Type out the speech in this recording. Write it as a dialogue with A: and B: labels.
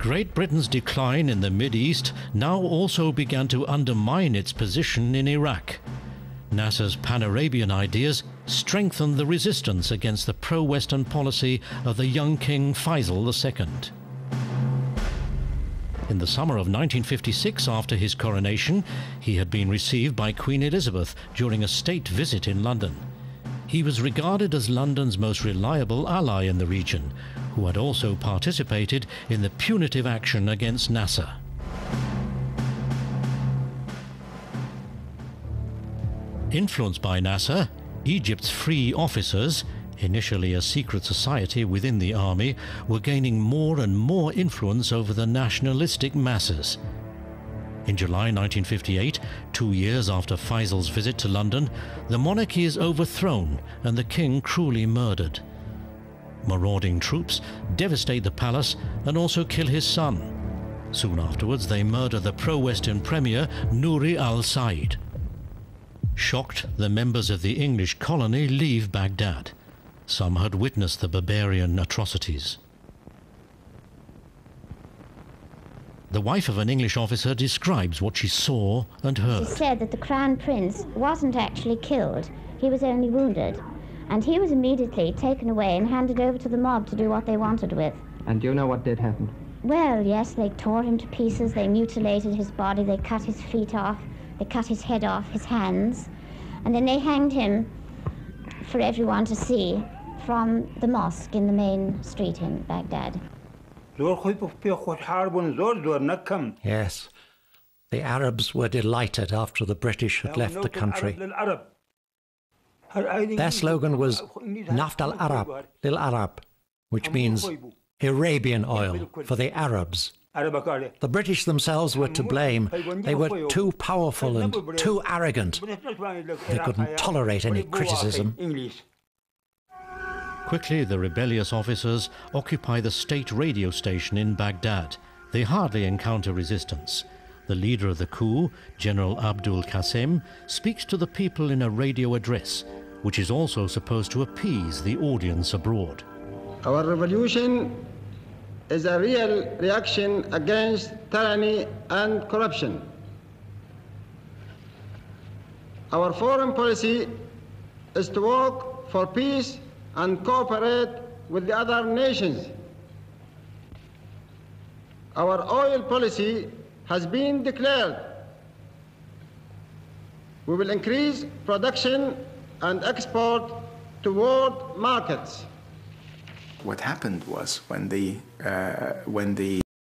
A: Great Britain's decline in the Mid-East now also began to undermine its position in Iraq. Nasser's pan-Arabian ideas strengthened the resistance against the pro-Western policy of the young King Faisal II. In the summer of 1956, after his coronation, he had been received by Queen Elizabeth during a state visit in London. He was regarded as London's most reliable ally in the region, who had also participated in the punitive action against Nasser. Influenced by Nasser, Egypt's free officers, initially a secret society within the army, were gaining more and more influence over the nationalistic masses. In July 1958, 2 years after Faisal's visit to London, the monarchy is overthrown and the king cruelly murdered. Marauding troops devastate the palace and also kill his son. Soon afterwards, they murder the pro-Western premier, Nouri al-Said. Shocked, the members of the English colony leave Baghdad. Some had witnessed the barbarian atrocities. The wife of an English officer describes what she saw and heard.
B: She said that the Crown Prince wasn't actually killed, he was only wounded. And he was immediately taken away and handed over to the mob to do what they wanted with.
C: And do you know what did happen?
B: Well, yes, they tore him to pieces, they mutilated his body, they cut his feet off, they cut his head off, his hands, and then they hanged him for everyone to see from the mosque in the main street in Baghdad.
D: Yes, the Arabs were delighted after the British had left the country. Their slogan was Naft al-Arab lil Arab, which means Arabian oil for the Arabs. The British themselves were to blame. They were too powerful and too arrogant. They couldn't tolerate any criticism.
A: Quickly, the rebellious officers occupy the state radio station in Baghdad. They hardly encounter resistance. The leader of the coup, General Abdul Qasim, speaks to the people in a radio address, which is also supposed to appease the audience abroad.
E: Our revolution is a real reaction against tyranny and corruption. Our foreign policy is to work for peace and cooperate with the other nations. Our oil policy has been declared. We will increase production and export to world markets.
F: What happened was when the